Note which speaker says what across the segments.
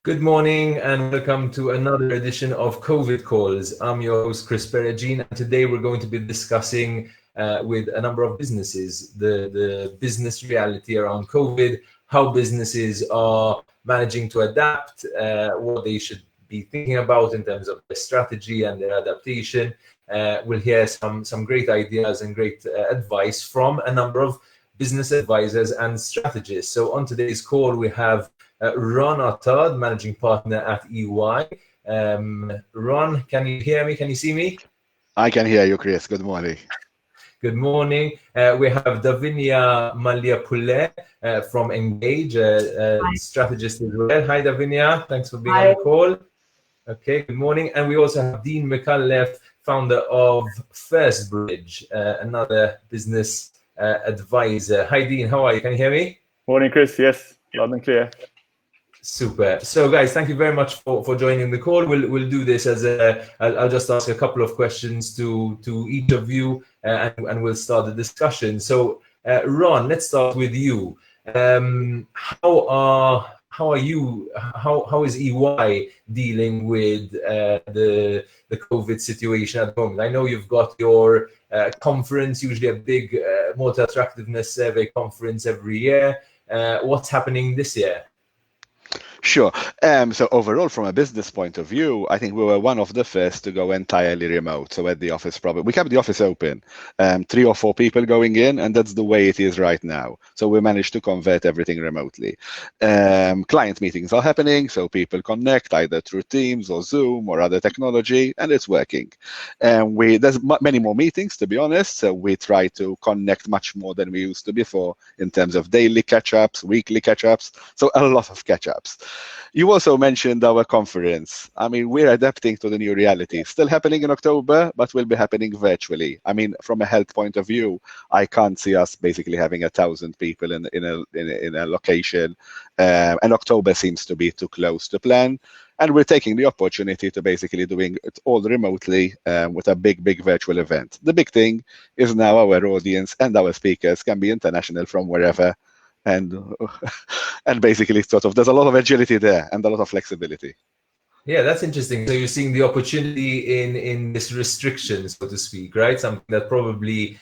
Speaker 1: Good morning and welcome to another edition of COVID Calls. I'm your host, Chris Peregin, and today we're going to be discussing with a number of businesses the business reality around COVID, how businesses are managing to adapt, what they should be thinking about in terms of their strategy and their adaptation. We'll hear some great ideas and great advice from a number of business advisors and strategists. So on today's call, we have Ron Attard, managing partner at EY. Ron, can you hear me? Can you see me?
Speaker 2: I can hear you, Chris. Good morning.
Speaker 1: Good morning. We have Davinia Mallia Pule from Ngage, strategist as well. Hi, Davinia. Thanks for being on the call. Okay, good morning. And we also have Dean Micallef, founder of FirstBridge, another business advisor. Hi, Dean. How are you? Can you hear me?
Speaker 3: Morning, Chris. Yes, loud and clear.
Speaker 1: Super. So, guys, thank you very much for joining the call. We'll do this as I'll just ask a couple of questions to each of you, and we'll start the discussion. So, Ron, let's start with you. How is EY dealing with the COVID situation at the moment? I know you've got your conference, usually a big Malta Attractiveness Survey conference every year. What's happening this year?
Speaker 2: Sure. So overall, from a business point of view, I think we were one of the first to go entirely remote. So at the office, probably we kept the office open, 3 or 4 people going in, and that's the way it is right now. So we managed to convert everything remotely. Client meetings are happening, so people connect either through Teams or Zoom or other technology, and it's working. There's many more meetings, to be honest. So we try to connect much more than we used to before in terms of daily catch-ups, weekly catch-ups. So a lot of catch-ups. You also mentioned our conference. I mean, we're adapting to the new reality. Still happening in October, but will be happening virtually. I mean, from a health point of view, I can't see us basically having 1,000 people in a location. And October seems to be too close to plan. And we're taking the opportunity to basically doing it all remotely with a big virtual event. The big thing is now our audience and our speakers can be international from wherever. And basically sort of there's a lot of agility there and a lot of flexibility.
Speaker 1: Yeah, that's interesting. So you're seeing the opportunity in this restriction, so to speak, right? Something that probably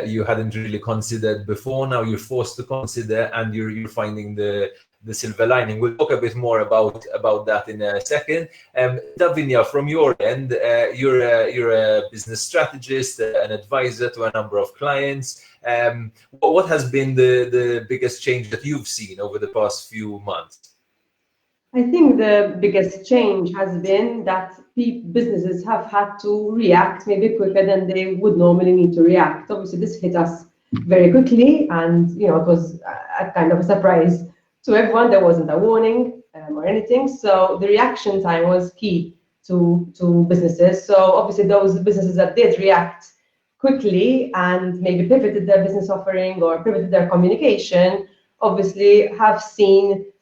Speaker 1: you hadn't really considered before. Now you're forced to consider, and you're finding the silver lining. We'll talk a bit more about that in a second. Davinia, from your end, you're a business strategist, an advisor to a number of clients. What has been the biggest change that you've seen over the past few months?
Speaker 4: I think the biggest change has been that businesses have had to react maybe quicker than they would normally need to react. Obviously, this hit us very quickly, and it was a kind of a surprise to everyone. There wasn't a warning or anything, so the reaction time was key to businesses. So obviously, those businesses that did react quickly and maybe pivoted their business offering or pivoted their communication, obviously have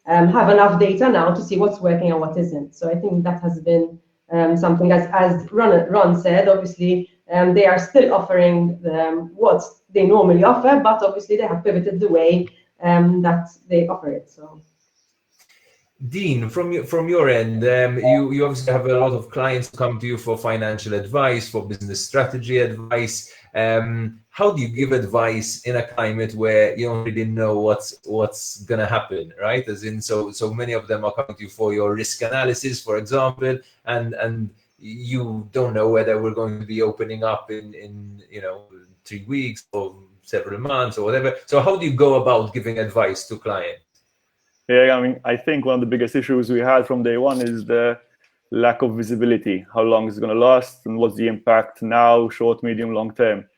Speaker 4: enough data now to see what's working and what isn't. So I think that has been something, as Ron said, obviously they are still offering what they normally offer, but obviously they have pivoted the way that they offer it. So,
Speaker 1: Dean, from your end, you obviously have a lot of clients who come to you for financial advice, for business strategy advice. How do you give advice in a climate where you don't really know what's gonna happen, right? As in, so many of them are coming to you for your risk analysis, for example, and you don't know whether we're going to be opening up in 3 weeks or several months or whatever. So how do you go about giving advice to clients?
Speaker 3: Yeah, I mean, I think one of the biggest issues we had from day one is the lack of visibility. How long is it going to last, and what's the impact now, short, medium, long term?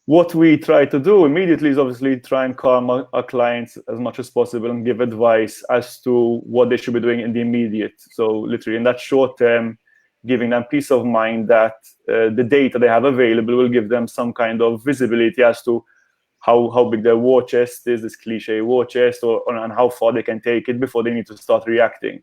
Speaker 3: What we try to do immediately is obviously try and calm our clients as much as possible and give advice as to what they should be doing in the immediate. So literally in that short term, giving them peace of mind that the data they have available will give them some kind of visibility as to how big their war chest is, this cliche war chest, and how far they can take it before they need to start reacting.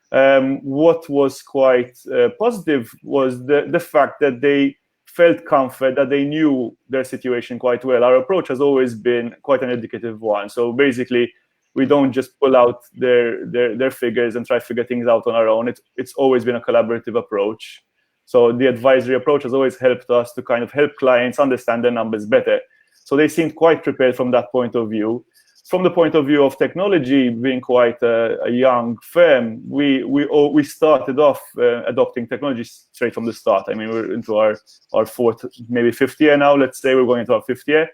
Speaker 3: What was quite positive was the fact that they felt comfort, that they knew their situation quite well. Our approach has always been quite an educative one. So basically, we don't just pull out their figures and try to figure things out on our own. It's always been a collaborative approach. So the advisory approach has always helped us to kind of help clients understand their numbers better. So they seemed quite prepared from that point of view. From the point of view of technology, being quite a young firm, we started off adopting technology straight from the start. I mean, we're into our fourth, maybe fifth year now. Let's say we're going into our fifth year.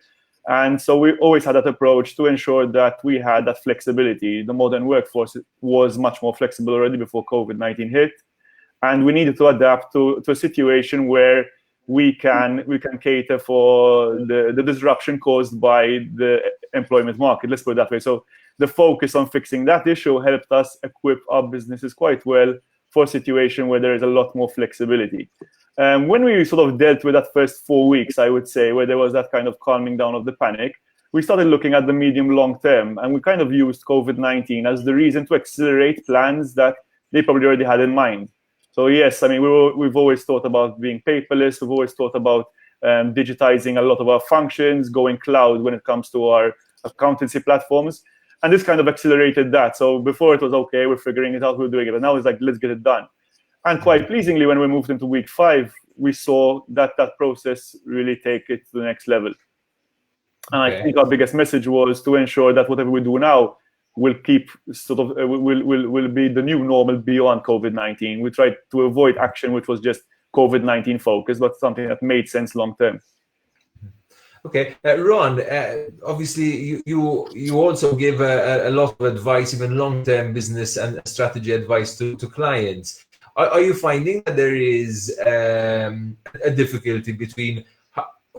Speaker 3: And so we always had that approach to ensure that we had that flexibility. The modern workforce was much more flexible already before COVID-19 hit. And we needed to adapt to a situation where we can cater for the disruption caused by the employment market. Let's put it that way. So the focus on fixing that issue helped us equip our businesses quite well for a situation where there is a lot more flexibility. When we sort of dealt with that first 4 weeks, I would say, where there was that kind of calming down of the panic, we started looking at the medium long term, and we kind of used COVID-19 as the reason to accelerate plans that they probably already had in mind. So yes, I mean, we've always thought about being paperless. We've always thought about digitizing a lot of our functions, going cloud when it comes to our accountancy platforms. And this kind of accelerated that. So before it was, okay, we're figuring it out, we're doing it. But now it's like, let's get it done. And quite pleasingly, when we moved into week 5, we saw that process really take it to the next level. And I think our biggest message was to ensure that whatever we do now will keep will be the new normal beyond COVID-19. We tried to avoid action which was just COVID-19 focused, but something that made sense long term.
Speaker 1: Okay, Ron, obviously you also give a lot of advice, even long-term business and strategy advice to clients. Are you finding that there is a difficulty between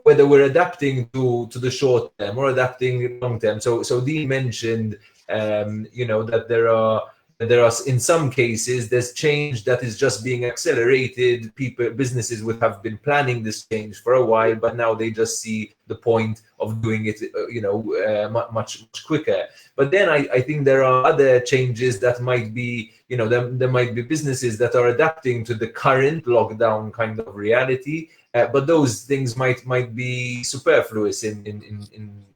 Speaker 1: whether we're adapting to the short term or adapting long term? So Dean mentioned, that there are in some cases there's change that is just being accelerated. Businesses would have been planning this change for a while, but now they just see the point of doing it, much quicker. But then I think there are other changes that might be, there might be businesses that are adapting to the current lockdown kind of reality, but those things might be superfluous in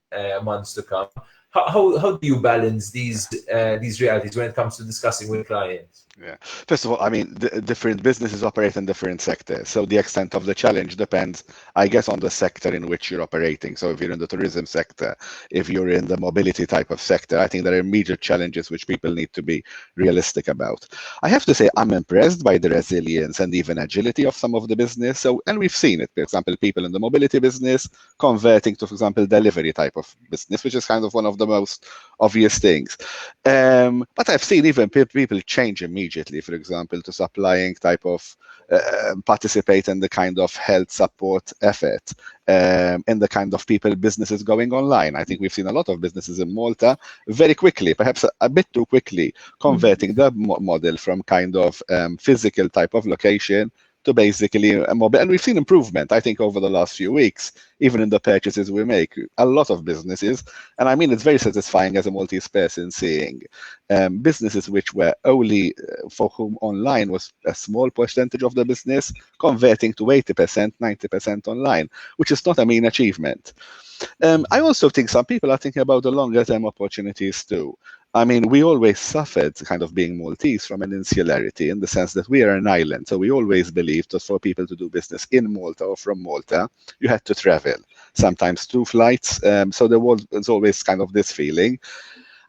Speaker 1: months to come. How do you balance these realities when it comes to discussing with clients?
Speaker 2: Yeah. First of all, I mean, different businesses operate in different sectors. So the extent of the challenge depends, I guess, on the sector in which you're operating. So if you're in the tourism sector, if you're in the mobility type of sector, I think there are immediate challenges which people need to be realistic about. I have to say, I'm impressed by the resilience and even agility of some of the business. So, and we've seen it, for example, people in the mobility business converting to, for example, delivery type of business, which is kind of one of the most obvious things. But I've seen even people change immediately, for example, to supplying type of participate in the kind of health support effort, in the kind of businesses going online. I think we've seen a lot of businesses in Malta very quickly, perhaps a bit too quickly, converting the model from kind of physical type of location to basically a mobile. And we've seen improvement, I think, over the last few weeks, even in the purchases we make. A lot of businesses, and I mean, it's very satisfying as a Maltese person seeing businesses which were only for whom online was a small percentage of the business, converting to 80%, 90% online, which is not a mean achievement. I also think some people are thinking about the longer term opportunities too. I mean, we always suffered kind of being Maltese from an insularity in the sense that we are an island. So we always believed that for people to do business in Malta or from Malta, you had to travel, sometimes 2 flights. So there's always kind of this feeling.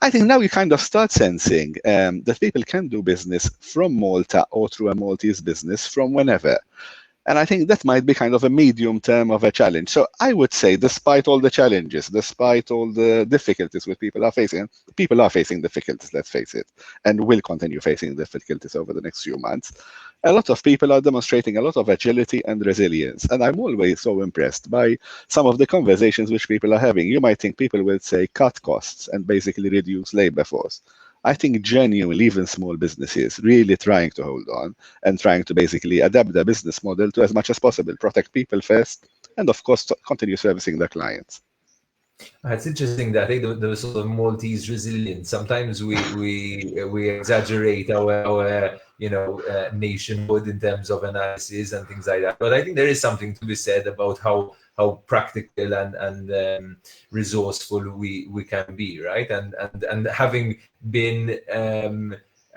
Speaker 2: I think now you kind of start sensing that people can do business from Malta or through a Maltese business from whenever. And I think that might be kind of a medium term of a challenge. So I would say, despite all the challenges, despite all the difficulties which people are facing difficulties, let's face it, and will continue facing difficulties over the next few months. A lot of people are demonstrating a lot of agility and resilience. And I'm always so impressed by some of the conversations which people are having. You might think people will say cut costs and basically reduce labor force. I think genuinely, even small businesses really trying to hold on and trying to basically adapt their business model to as much as possible, protect people first, and of course, continue servicing their clients.
Speaker 1: It's interesting that I think the sort of Maltese resilience. Sometimes we exaggerate our nationhood in terms of analysis and things like that. But I think there is something to be said about how practical and resourceful we can be, right? And having been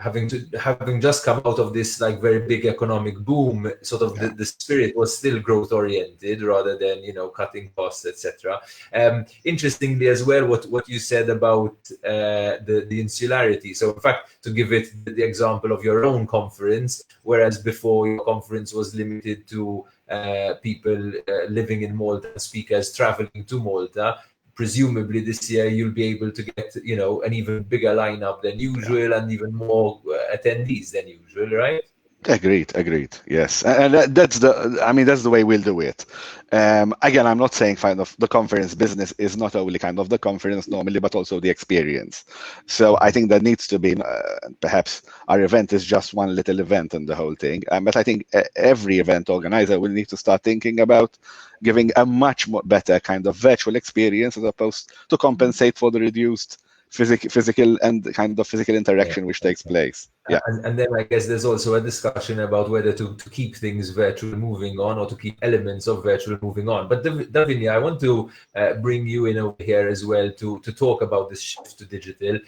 Speaker 1: having just come out of this like very big economic boom, sort of the spirit was still growth oriented rather than cutting costs, etc. Interestingly as well, what you said about the insularity. So in fact, to give it the example of your own conference, whereas before your conference was limited to people living in Malta, speakers traveling to Malta, presumably this year you'll be able to get an even bigger lineup than usual and even more attendees than usual, right?
Speaker 2: Agreed. Yes, and that's the way we'll do it. Again, I'm not saying kind of the conference business is not only kind of the conference normally, but also the experience. So I think there needs to be, perhaps our event is just one little event in the whole thing. But I think every event organizer will need to start thinking about giving a much more better kind of virtual experience as opposed to compensate for the reduced physical and kind of physical interaction which takes place. Yeah.
Speaker 1: And then I guess there's also a discussion about whether to keep things virtual moving on or to keep elements of virtual moving on. But Davinia, I want to bring you in over here as well to talk about this shift to digital.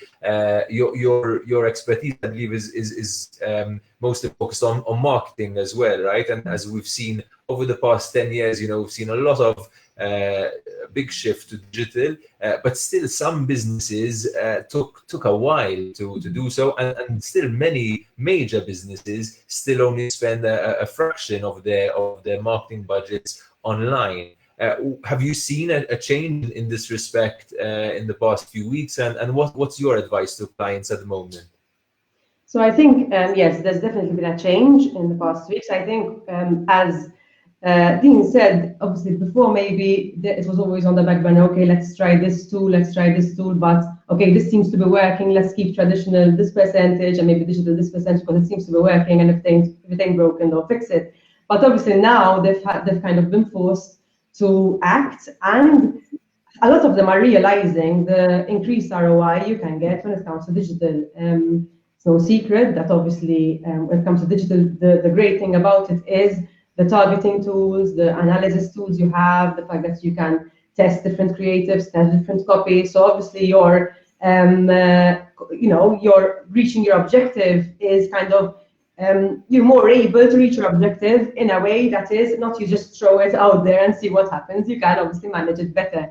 Speaker 1: Your expertise, I believe, is mostly focused on marketing as well, right? And as we've seen over the past 10 years, we've seen a lot of big shift to digital, but still some businesses took a while to do so, and still many major businesses still only spend a fraction of their marketing budgets online. Have you seen a change in this respect in the past few weeks, and what's your advice to clients at the moment?
Speaker 4: So I think, yes, there's definitely been a change in the past weeks. I think as Dean said, obviously before maybe it was always on the back burner, okay, let's try this tool, but okay, this seems to be working, let's keep traditional this percentage and maybe digital this percentage because it seems to be working, and if it ain't broken, don't fix it. But obviously now they've kind of been forced to act, and a lot of them are realizing the increased ROI you can get when it comes to digital. It's no secret that obviously when it comes to digital, the great thing about it is the targeting tools, the analysis tools you have, the fact that you can test different creatives, test different copies. So obviously you're reaching your objective is kind of, you're more able to reach your objective in a way that is not you just throw it out there and see what happens. You can obviously manage it better.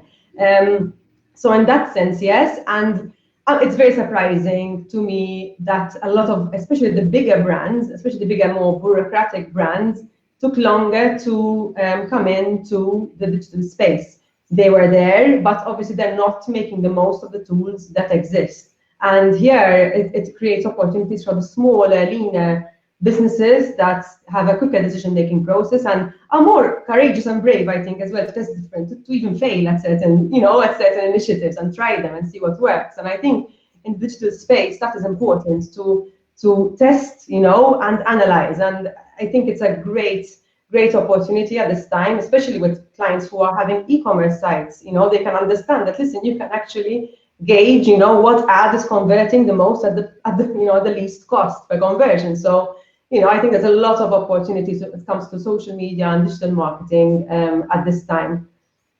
Speaker 4: So in that sense, yes. And it's very surprising to me that a lot of, especially the bigger brands, especially the bigger, more bureaucratic brands, took longer to come into the digital space. They were there, but obviously they're not making the most of the tools that exist. And here it creates opportunities for the smaller, leaner businesses that have a quicker decision-making process and are more courageous and brave, I think, as well, to test different, to even fail at certain initiatives and try them and see what works. And I think in the digital space, that is important to test, and analyze. And I think it's a great opportunity at this time, especially with clients who are having e-commerce sites. They can understand that, listen, you can actually gauge, what ad is converting the most at the least cost per conversion. So, I think there's a lot of opportunities when it comes to social media and digital marketing at this time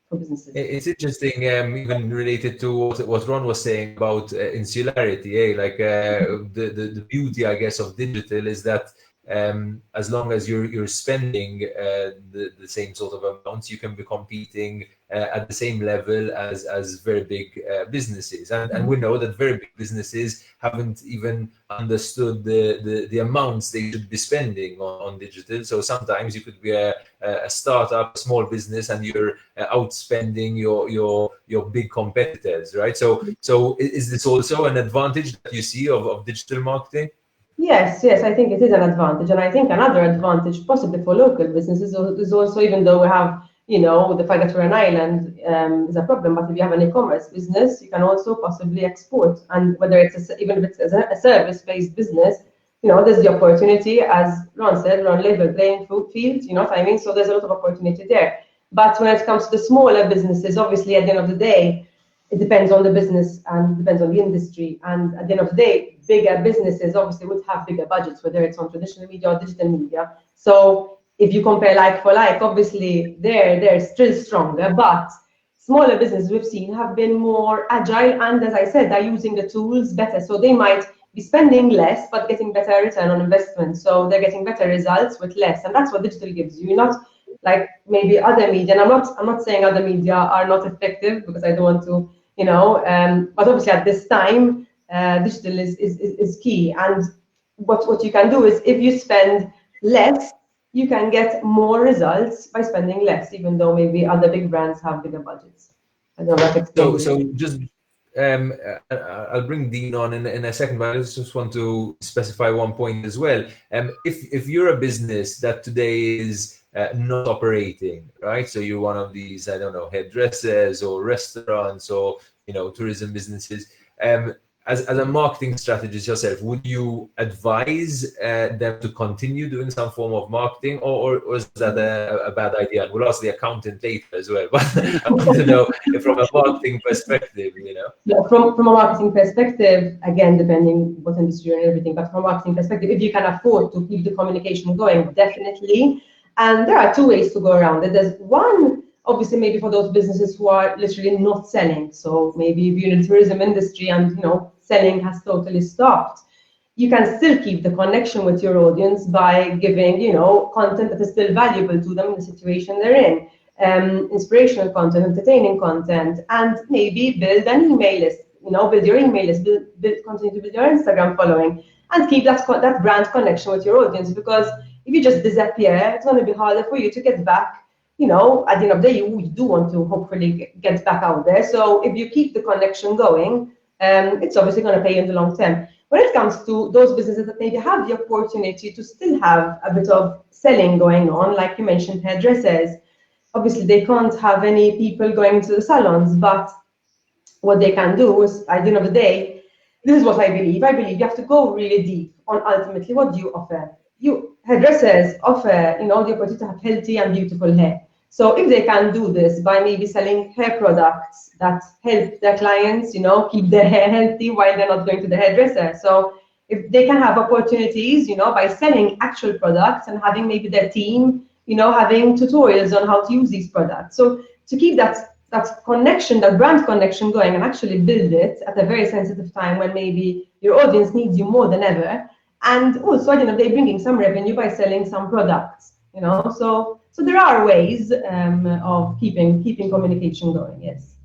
Speaker 4: for businesses.
Speaker 1: It's interesting, even related to what Ron was saying about insularity. The beauty, I guess, of digital is that as long as you're spending the same sort of amounts, you can be competing at the same level as very big businesses. And we know that very big businesses haven't even understood the amounts they should be spending on digital. So sometimes you could be a startup, a small business, and you're outspending your big competitors, right? So is this also an advantage that you see of digital marketing?
Speaker 4: Yes, I think it is an advantage. And I think another advantage possibly for local businesses is also, even though we have, the fact that we're an island is a problem, but if you have an e-commerce business, you can also possibly export. And whether even if it's a service-based business, there's the opportunity, as Ron said, we're on level playing field, you know what I mean? So there's a lot of opportunity there. But when it comes to the smaller businesses, obviously at the end of the day, it depends on the business and depends on the industry. And at the end of the day, bigger businesses obviously would have bigger budgets, whether it's on traditional media or digital media. So if you compare like for like, obviously they're still stronger, but smaller businesses we've seen have been more agile, and as I said, they're using the tools better. So they might be spending less, but getting better return on investment. So they're getting better results with less, and that's what digital gives you. You're not like maybe other media, and I'm not saying other media are not effective, because I don't want to, but obviously at this time, digital is key. And what you can do is, if you spend less, you can get more results by spending less, even though maybe other big brands have bigger budgets. I don't know if that explains.
Speaker 1: So just I'll bring Dean on in a second, but I just want to specify one point as well. If you're a business that today is not operating, right? So you're one of these, I don't know, hairdressers or restaurants or tourism businesses. As a marketing strategist yourself, would you advise them to continue doing some form of marketing, or is that a bad idea? And we'll ask the accountant later as well. But I want to know from a marketing perspective,
Speaker 4: Yeah, from a marketing perspective, again, depending what industry and everything, but from a marketing perspective, if you can afford to keep the communication going, definitely. And there are two ways to go around it. There's one, obviously, maybe for those businesses who are literally not selling. So maybe if you're in the tourism industry and selling has totally stopped, you can still keep the connection with your audience by giving content that is still valuable to them in the situation they're in, inspirational content, entertaining content, and maybe build an email list. Build your email list, continue to build your Instagram following, and keep that brand connection with your audience. Because if you just disappear, it's going to be harder for you to get back. At the end of the day, you do want to hopefully get back out there. So if you keep the connection going, it's obviously going to pay in the long term. When it comes to those businesses that maybe have the opportunity to still have a bit of selling going on, like you mentioned, hairdressers, obviously they can't have any people going into the salons, but what they can do is, at the end of the day, this is what I believe. I believe you have to go really deep on ultimately what do you offer. Hairdressers offer, the opportunity to have healthy and beautiful hair. So if they can do this by maybe selling hair products that help their clients, keep their hair healthy while they're not going to the hairdresser. So if they can have opportunities, by selling actual products and having maybe their team, having tutorials on how to use these products. So to keep that connection, that brand connection going, and actually build it at a very sensitive time when maybe your audience needs you more than ever. And also, they're bringing some revenue by selling some products, So there are ways of keeping communication going, yes.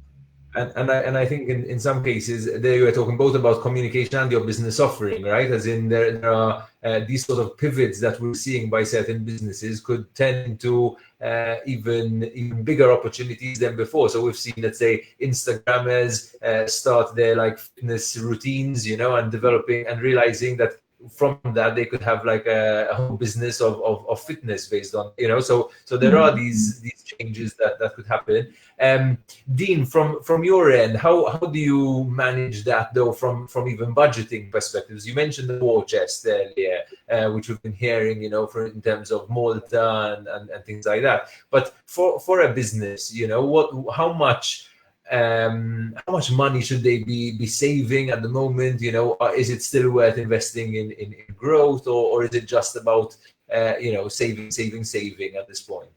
Speaker 1: And I think in some cases, there you are talking both about communication and your business offering, right? As in there are these sort of pivots that we're seeing by certain businesses could tend to even bigger opportunities than before. So we've seen, let's say, Instagrammers start their fitness routines, and developing and realizing that from that they could have a whole business of fitness based on so there are these changes that could happen. Dean, from your end, how do you manage that though from even budgeting perspectives? You mentioned the war chest earlier, which we've been hearing in terms of Malta and things like that, but for a business, how much money should they be saving at the moment? Is it still worth investing in growth, or is it just about saving at this point?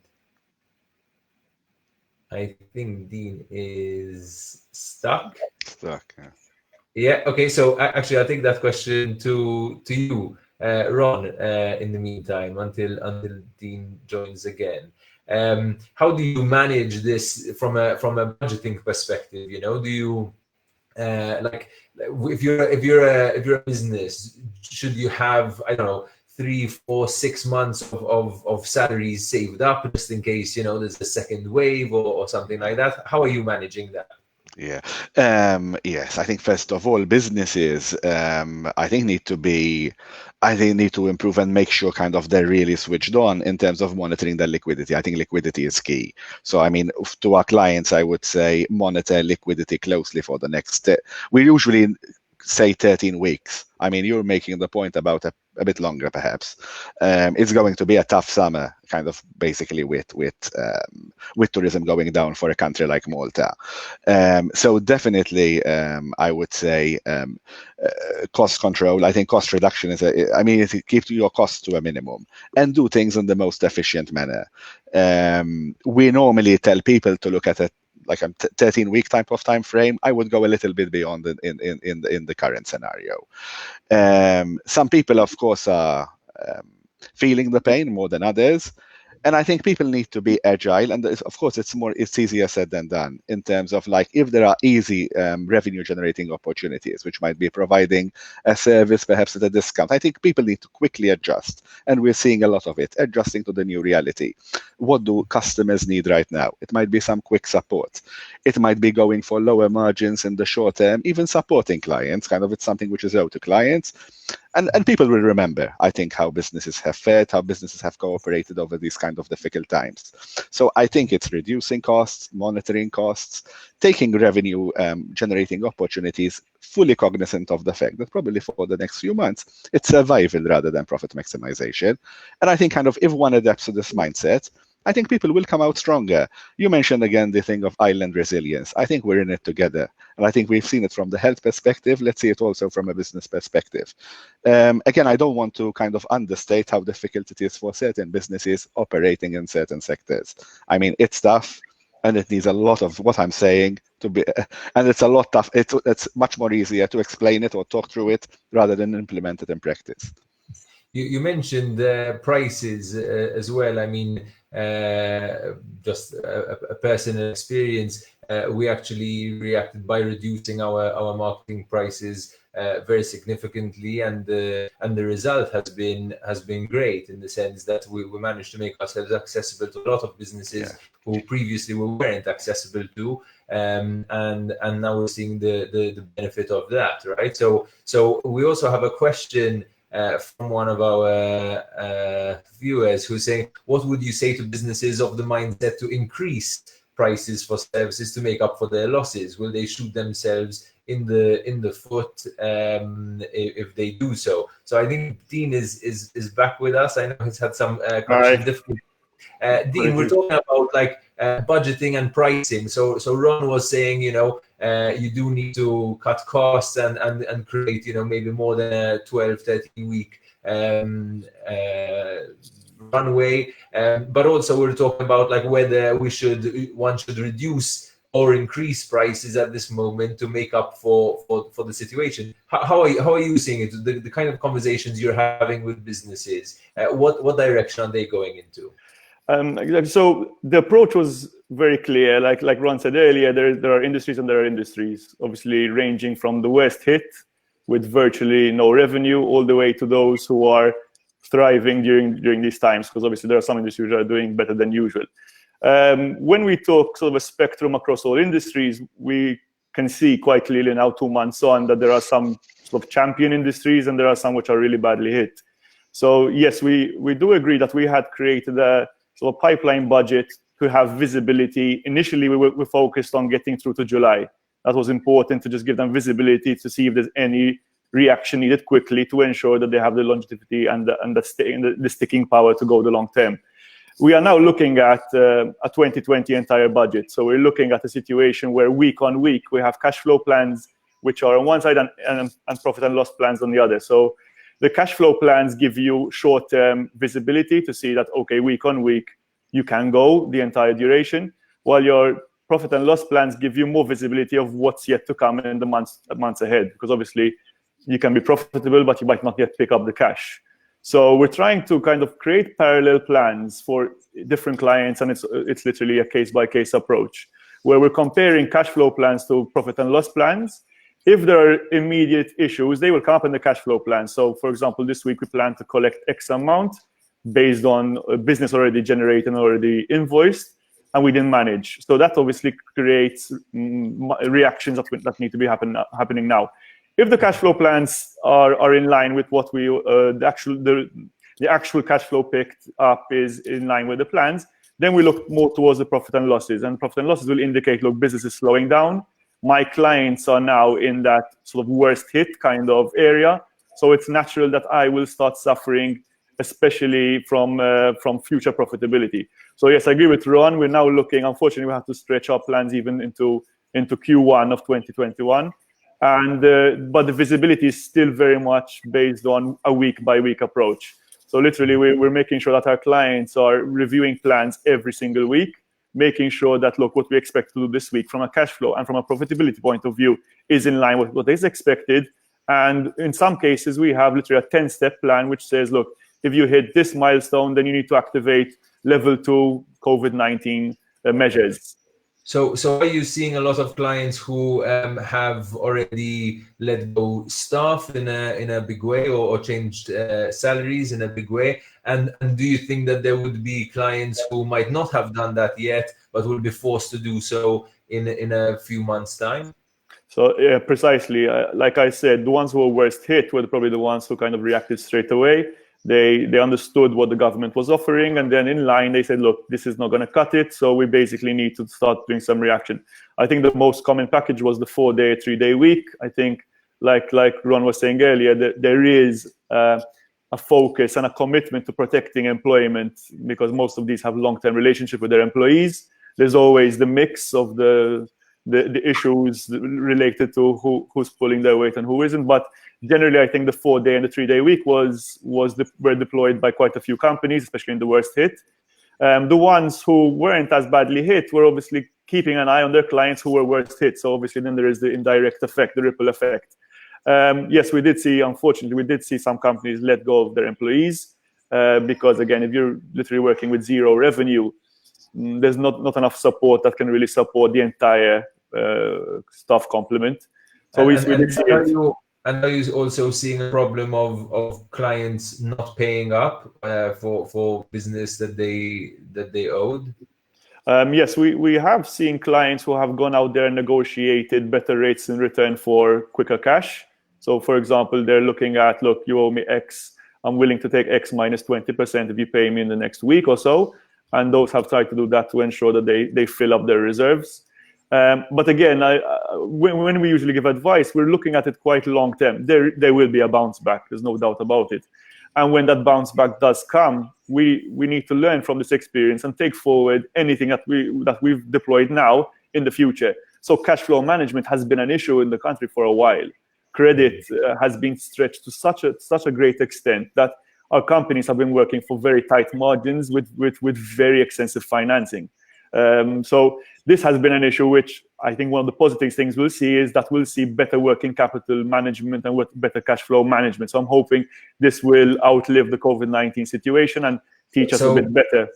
Speaker 1: I think Dean is stuck. Yeah. Okay. So actually, I'll take that question to you, Ron. In the meantime, until Dean joins again. How do you manage this from a budgeting perspective? Do you if you're a business, should you have 3, 4, 6 months of salaries saved up just in case there's a second wave or something like that? How are you managing that?
Speaker 2: Yeah. Yes, I think first of all, businesses I think need to improve and make sure they're really switched on in terms of monitoring their liquidity. I think liquidity is key. So to our clients, I would say monitor liquidity closely for the next we usually say 13 weeks. You're making the point about a a bit longer perhaps. It's going to be a tough summer, kind of basically with tourism going down for a country like Malta. So definitely, I would say cost control. I think cost reduction is keep your costs to a minimum and do things in the most efficient manner. We normally tell people to look at it like a 13-week type of time frame. I would go a little bit beyond in the current scenario. Some people, of course, are feeling the pain more than others. And I think people need to be agile, and of course, it's easier said than done in terms of like if there are easy revenue-generating opportunities, which might be providing a service perhaps at a discount. I think people need to quickly adjust, and we're seeing a lot of it, adjusting to the new reality. What do customers need right now? It might be some quick support. It might be going for lower margins in the short term, even supporting clients. Kind of, it's something which is owed to clients. And people will remember, I think, how businesses have fared, how businesses have cooperated over these kind of difficult times. So I think it's reducing costs, monitoring costs, taking revenue generating opportunities, fully cognizant of the fact that probably for the next few months, it's survival rather than profit maximization. And I think kind of if one adapts to this mindset, I think people will come out stronger. You mentioned again the thing of island resilience. I think we're in it together. And I think we've seen it from the health perspective. Let's see it also from a business perspective. Again, I don't want to kind of understate how difficult it is for certain businesses operating in certain sectors. I mean, it's tough and it needs a lot of what I'm saying to be, and it's a lot tough. It's much more easier to explain it or talk through it rather than implement it in practice.
Speaker 1: You mentioned prices as well. I mean, just a personal experience. We actually reacted by reducing our marketing prices very significantly, and the result has been great in the sense that we managed to make ourselves accessible to a lot of businesses who previously we weren't accessible to, and now we're seeing the benefit of that, right? So we also have a question from one of our viewers who's saying, what would you say to businesses of the mindset to increase prices for services to make up for their losses? Will they shoot themselves in the foot if they do so? So I think Dean is back with us. I know he's had some connection difficulties. Dean, we're talking about like budgeting and pricing. So Ron was saying, you do need to cut costs and create, maybe more than a 12, 13-week runway. But also we're talking about like whether one should reduce or increase prices at this moment to make up for the situation. How are you seeing it? The kind of conversations you're having with businesses, what direction are they going into?
Speaker 3: So the approach was very clear. Like Ron said earlier, there are industries and there are industries, obviously ranging from the worst hit with virtually no revenue all the way to those who are thriving during these times, because obviously there are some industries that are doing better than usual. When we talk sort of a spectrum across all industries, we can see quite clearly now 2 months on that there are some sort of champion industries and there are some which are really badly hit. So yes, we do agree that we had created a sort of pipeline budget to have visibility. Initially, we focused on getting through to July. That was important to just give them visibility to see if there's any reaction needed quickly to ensure that they have the longevity and the sticking power to go the long term. We are now looking at a 2020 entire budget. So we're looking at a situation where week on week, we have cash flow plans, which are on one side and profit and loss plans on the other. So the cash flow plans give you short-term visibility to see that, okay, week on week, you can go the entire duration, while your profit and loss plans give you more visibility of what's yet to come in the months ahead, because obviously you can be profitable, but you might not yet pick up the cash. So we're trying to kind of create parallel plans for different clients, and it's literally a case-by-case approach, where we're comparing cash flow plans to profit and loss plans. If there are immediate issues, they will come up in the cash flow plan. So, for example, this week we plan to collect X amount based on a business already generated and already invoiced, and we didn't manage. So that obviously creates reactions that need to be happening now. If the cash flow plans are in line with what the actual cash flow picked up is in line with the plans, then we look more towards the profit and losses. And profit and losses will indicate, look, business is slowing down. My clients are now in that sort of worst hit kind of area. So it's natural that I will start suffering, especially from future profitability. So yes, I agree with Ron. We're now looking, unfortunately, we have to stretch our plans even into Q1 of 2021. But the visibility is still very much based on a week-by-week approach. So literally, we're making sure that our clients are reviewing plans every single week, making sure that, look, what we expect to do this week from a cash flow and from a profitability point of view is in line with what is expected. And in some cases, we have literally a 10-step plan, which says, look, if you hit this milestone, then you need to activate level 2 COVID-19 measures.
Speaker 1: So are you seeing a lot of clients who have already let go staff in a big way, or changed salaries in a big way? And do you think that there would be clients who might not have done that yet, but will be forced to do so in a few months' time?
Speaker 3: So yeah, precisely. Like I said, the ones who were worst hit were probably the ones who kind of reacted straight away. They understood what the government was offering, and then in line they said, look, this is not going to cut it, so we basically need to start doing some reaction. I think the most common package was the 4-day, 3-day week. I think, like Ron was saying earlier, there is a focus and a commitment to protecting employment, because most of these have long-term relationship with their employees. There's always the mix of the issues related to who's pulling their weight and who isn't, but generally, I think the 4-day and the 3-day week were deployed by quite a few companies, especially in the worst hit. The ones who weren't as badly hit were obviously keeping an eye on their clients who were worst hit. So obviously, then there is the indirect effect, the ripple effect. Yes, unfortunately, we did see some companies let go of their employees because, again, if you're literally working with zero revenue, there's not enough support that can really support the entire staff complement. So we did see it.
Speaker 1: And are you also seeing a problem of clients not paying up for business that they owed?
Speaker 3: Yes, we have seen clients who have gone out there and negotiated better rates in return for quicker cash. So, for example, they're looking at, look, you owe me X. I'm willing to take X minus 20% if you pay me in the next week or so. And those have tried to do that to ensure that they fill up their reserves. But again, when we usually give advice, we're looking at it quite long term. There will be a bounce back. There's no doubt about it. And when that bounce back does come, we need to learn from this experience and take forward anything that we've deployed now in the future. So cash flow management has been an issue in the country for a while. Credit has been stretched to such a great extent that our companies have been working for very tight margins with very extensive financing. So this has been an issue which I think one of the positive things we'll see is that we'll see better working capital management and better cash flow management. So I'm hoping this will outlive the COVID-19 situation and teach us a bit better.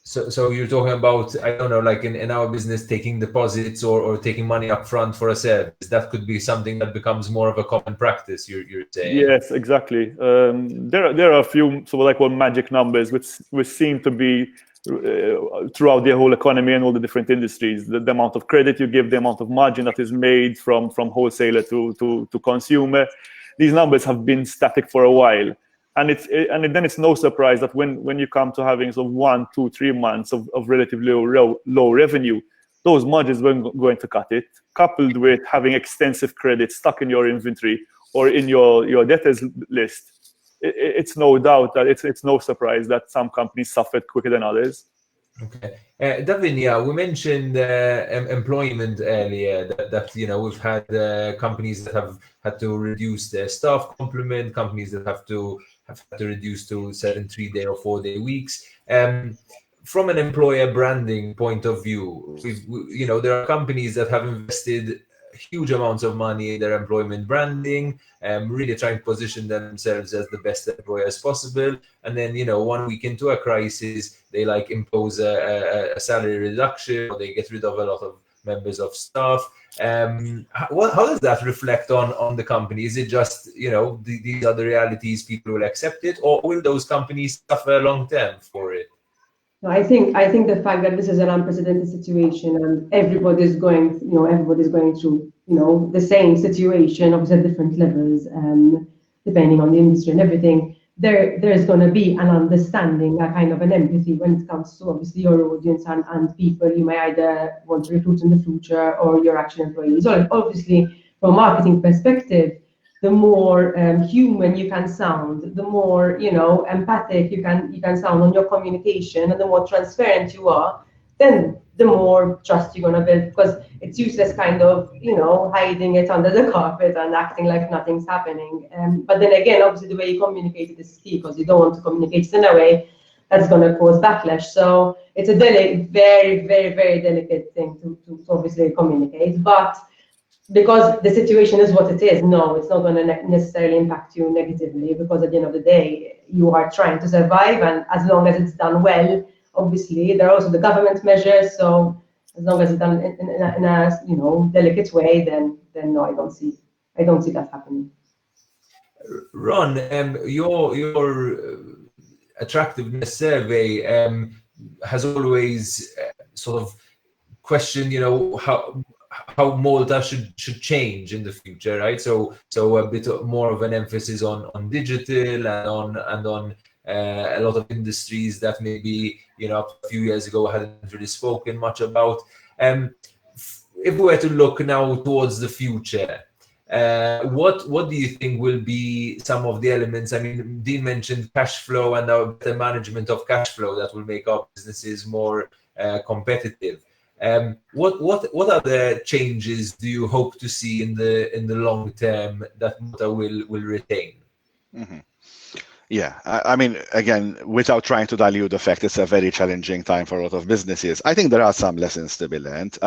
Speaker 1: So you're talking about, I don't know, like in our business, taking deposits or taking money up front for a service. That could be something that becomes more of a common practice, you're saying?
Speaker 3: Yes, exactly. There are a few sort of like magic numbers which seem to be throughout the whole economy and all the different industries. The amount of credit you give, the amount of margin that is made from wholesaler to consumer. These numbers have been static for a while. And then it's no surprise that when you come to having sort of 1, 2, 3 months of relatively low revenue, those margins were going to cut it, coupled with having extensive credit stuck in your inventory or in your debtors list. It's no doubt that it's no surprise that some companies suffered quicker than others.
Speaker 1: Okay, Davinia, we mentioned employment earlier. That we've had companies that have had to reduce their staff complement, companies that have had to reduce to certain 3-day or 4-day weeks. From an employer branding point of view, there are companies that have invested huge amounts of money in their employment branding, really trying to position themselves as the best employers possible. And then, 1 week into a crisis, they impose a salary reduction, or they get rid of a lot of members of staff. How does that reflect on the company? Is it just, these are the realities, people will accept it, or will those companies suffer long term for it?
Speaker 4: I think the fact that this is an unprecedented situation and everybody's going through, the same situation, obviously at different levels, depending on the industry and everything, there's going to be an understanding, a kind of an empathy when it comes to obviously your audience and people you may either want to recruit in the future or your actual employees. So obviously, from a marketing perspective, the more human you can sound, the more empathic you can sound on your communication, and the more transparent you are, then the more trust you're going to build, because it's useless kind of hiding it under the carpet and acting like nothing's happening. But then again, obviously the way you communicate it is key, because you don't want to communicate in a way that's going to cause backlash. So it's a very, very, very delicate thing to obviously communicate. But because the situation is what it is, no, it's not going to necessarily impact you negatively, because at the end of the day, you are trying to survive, and as long as it's done well, obviously there are also the government measures. So as long as it's done in a delicate way, then no, I don't see that happening.
Speaker 1: Ron, your attractiveness survey has always sort of questioned, how Malta should change in the future, right? So a bit more of an emphasis on digital and on a lot of industries that maybe a few years ago hadn't really spoken much about. If we were to look now towards the future, what do you think will be some of the elements? I mean, Dean mentioned cash flow and the management of cash flow that will make our businesses more competitive. What other changes do you hope to see in the long term that Malta will retain?
Speaker 2: Mm-hmm. Yeah, I mean, again, without trying to dilute the fact, it's a very challenging time for a lot of businesses. I think there are some lessons to be learned.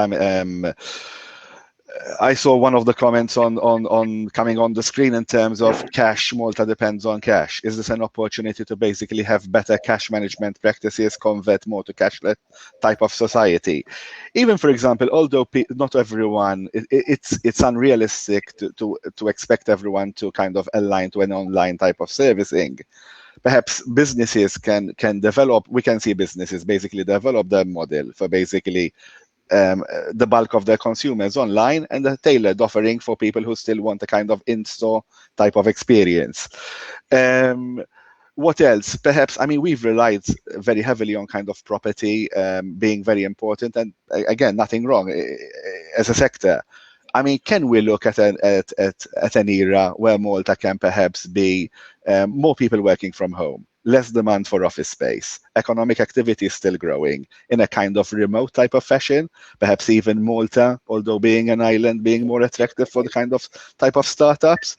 Speaker 2: I saw one of the comments on coming on the screen in terms of cash. Malta depends on cash. Is this an opportunity to basically have better cash management practices, convert more to cashless type of society? Even, for example, although not everyone, it's unrealistic to expect everyone to kind of align to an online type of servicing. Perhaps businesses can develop. We can see businesses basically develop their model for basically the bulk of their consumers online, and a tailored offering for people who still want a kind of in-store type of experience. What else? Perhaps, I mean, we've relied very heavily on kind of property being very important, and again, nothing wrong as a sector. I mean, can we look at an era where Malta can perhaps be more people working from home, less demand for office space, economic activity is still growing in a kind of remote type of fashion, perhaps even Malta, although being an island, being more attractive for the kind of type of startups.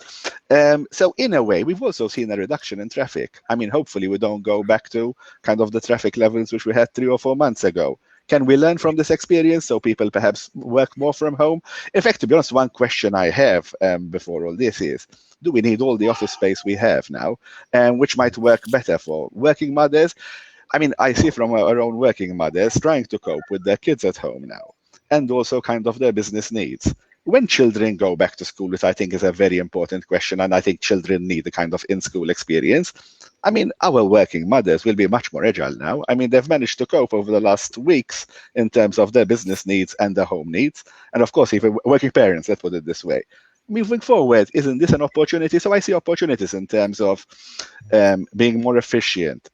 Speaker 2: So in a way, we've also seen a reduction in traffic. I mean, hopefully we don't go back to kind of the traffic levels which we had 3 or 4 months ago. Can we learn from this experience so people perhaps work more from home? In fact, to be honest, one question I have before all this is, do we need all the office space we have now, which might work better for working mothers? I mean, I see from our own working mothers trying to cope with their kids at home now, and also kind of their business needs. When children go back to school, which I think is a very important question, and I think children need a kind of in-school experience, I mean, our working mothers will be much more agile now. I mean, they've managed to cope over the last weeks in terms of their business needs and their home needs. And of course, even working parents, let's put it this way. Moving forward, isn't this an opportunity? So I see opportunities in terms of being more efficient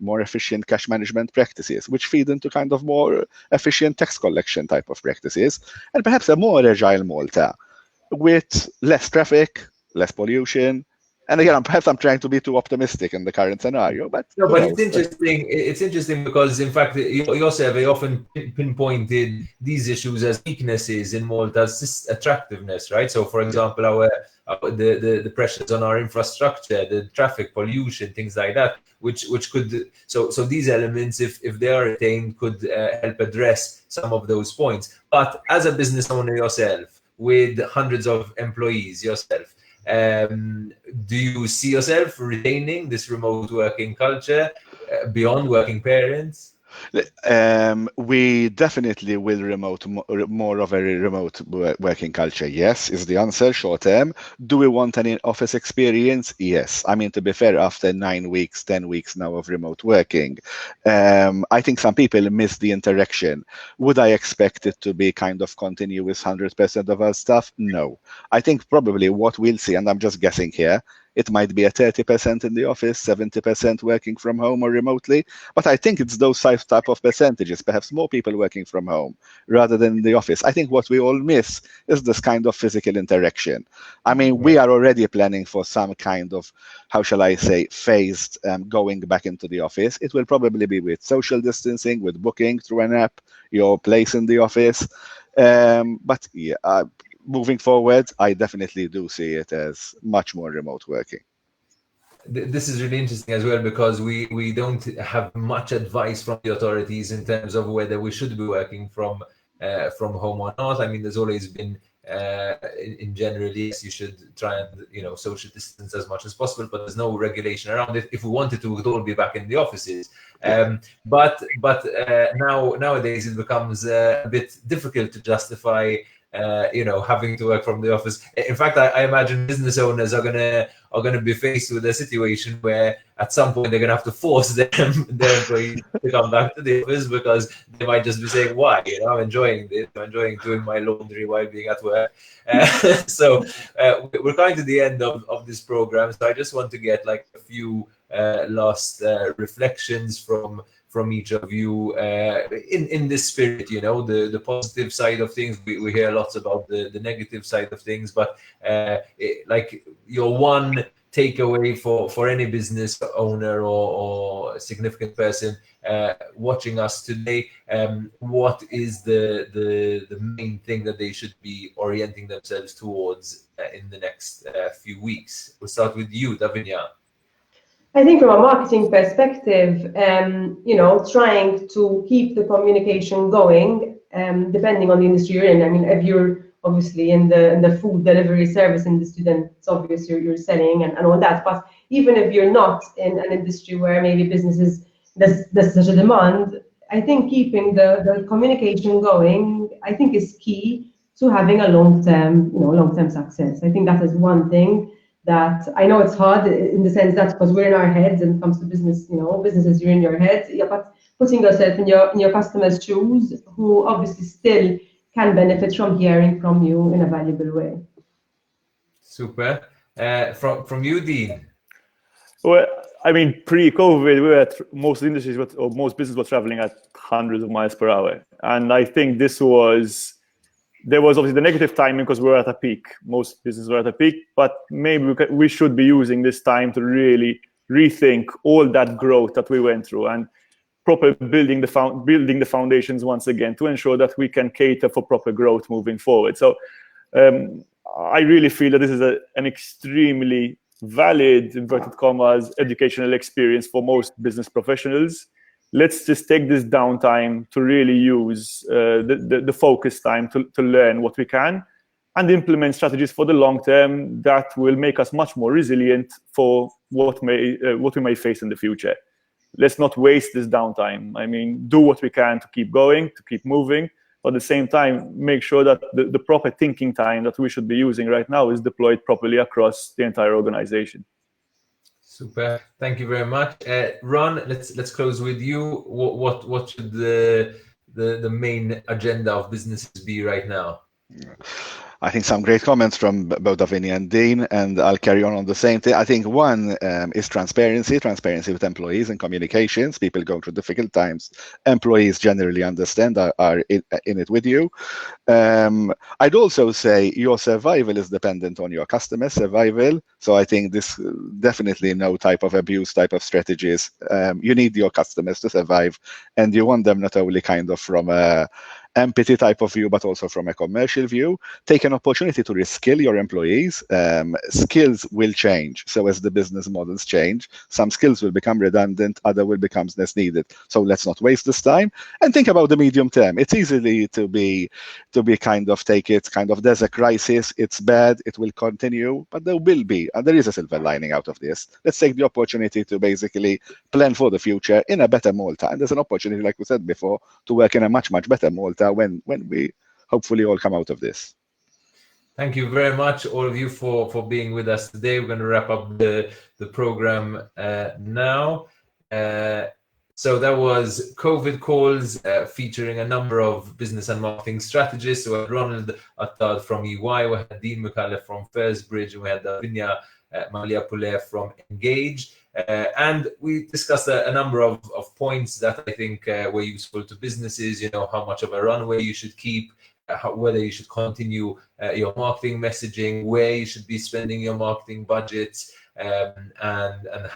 Speaker 2: cash management practices, which feed into kind of more efficient tax collection type of practices, and perhaps a more agile Malta with less traffic, less pollution. And again, perhaps I'm trying to be too optimistic in the current scenario, but
Speaker 1: no. But it's interesting. It's interesting because, in fact, your survey often pinpointed these issues as weaknesses in Malta's attractiveness, right? So, for example, the pressures on our infrastructure, the traffic pollution, things like that, which could so these elements, if they are attained, could help address some of those points. But as a business owner yourself, with hundreds of employees yourself, do you see yourself retaining this remote working culture beyond working parents?
Speaker 2: We definitely will more of a remote working culture. Yes, is the answer short term. Do we want an office experience? Yes. I mean, to be fair, after 9 weeks, 10 weeks now of remote working, I think some people miss the interaction. Would I expect it to be kind of continuous 100% of our staff? No. I think probably what we'll see, and I'm just guessing here, It might be a 30% in the office, 70% working from home or remotely. But I think it's those type of percentages, perhaps more people working from home rather than in the office. I think what we all miss is this kind of physical interaction. I mean, we are already planning for some kind of, how shall I say, phased going back into the office. It will probably be with social distancing, with booking through an app, your place in the office. But yeah, moving forward, I definitely do see it as much more remote working.
Speaker 1: This is really interesting as well, because we don't have much advice from the authorities in terms of whether we should be working from home or not. I mean, there's always been in general, yes, you should try and social distance as much as possible, but there's no regulation around it. If we wanted to, we would all be back in the offices. But nowadays it becomes a bit difficult to justify having to work from the office. In fact, I imagine business owners are gonna be faced with a situation where at some point they're gonna have to force their employees to come back to the office, because they might just be saying, "Why? I'm enjoying this. I'm enjoying doing my laundry while being at work." So we're coming to the end of this program. So I just want to get like a few last reflections from each of you in this spirit, the positive side of things. We hear lots about the negative side of things, but like your one takeaway for any business owner or significant person watching us today, what is the main thing that they should be orienting themselves towards in the next few weeks? We'll start with you, Davinia.
Speaker 4: I think from a marketing perspective, trying to keep the communication going, depending on the industry you're in. I mean, if you're obviously in the food delivery service industry, then it's obvious you're selling and all that. But even if you're not in an industry where maybe businesses, there's such a demand, I think keeping the communication going, I think, is key to having a long-term success. I think that is one thing that I know it's hard in the sense that because we're in our heads and it comes to business, businesses, you're in your head, but putting yourself in your customers' shoes, who obviously still can benefit from hearing from you in a valuable way.
Speaker 1: Super. From you, Dean.
Speaker 3: Well, I mean, pre-COVID, most industries or most businesses were traveling at hundreds of miles per hour, and I think there was obviously the negative timing because we were at a peak. Most businesses were at a peak, but maybe we should be using this time to really rethink all that growth that we went through and proper building the foundations once again to ensure that we can cater for proper growth moving forward. So I really feel that this is an extremely valid, inverted commas, educational experience for most business professionals. Let's just take this downtime to really use the focus time to learn what we can and implement strategies for the long term that will make us much more resilient for what we may face in the future. Let's not waste this downtime. I mean, do what we can to keep going, to keep moving, but at the same time, make sure that the proper thinking time that we should be using right now is deployed properly across the entire organization.
Speaker 1: Super. Thank you very much, Ron. Let's close with you. What should the main agenda of businesses be right now?
Speaker 2: I think some great comments from both Davinia and Dean, and I'll carry on the same thing. I think one is transparency with employees and communications. People going through difficult times. Employees generally understand, are in it with you. I'd also say your survival is dependent on your customer survival. So I think this definitely no type of abuse type of strategies. You need your customers to survive, and you want them not only kind of from a empathy type of view, but also from a commercial view. Take an opportunity to reskill your employees. Skills will change. So as the business models change, some skills will become redundant, other will become less needed. So let's not waste this time and think about the medium term. It's easily to be kind of take it kind of there's a crisis, it's bad, it will continue, but there will be, and there is a silver lining out of this. Let's take the opportunity to basically plan for the future in a better Malta. And there's an opportunity, like we said before, to work in a much, much better Malta when we hopefully all come out of this.
Speaker 1: Thank you very much, all of you, for being with us today. We're going to wrap up the program now. So that was COVID calls featuring a number of business and marketing strategists. So we had Ron Attard from EY, we had Dean Micallef from FirstBridge, and we had Davinia Mallia Pule from Ngage. And we discussed a number of points that I think were useful to businesses, how much of a runway you should keep, whether you should continue your marketing messaging, where you should be spending your marketing budgets, and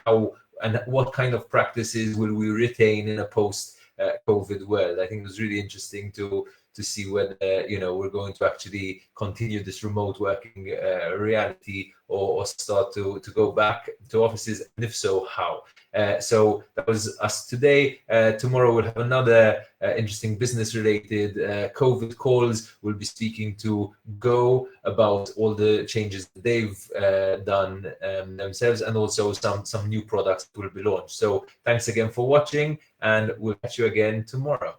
Speaker 1: how and what kind of practices will we retain in a post-COVID world. I think it was really interesting to see whether we're going to actually continue this remote working reality or start to go back to offices, and if so, how. So that was us today. Tomorrow we'll have another interesting business-related COVID calls. We'll be speaking to Go about all the changes that they've done themselves, and also some new products that will be launched. So thanks again for watching, and we'll catch you again tomorrow.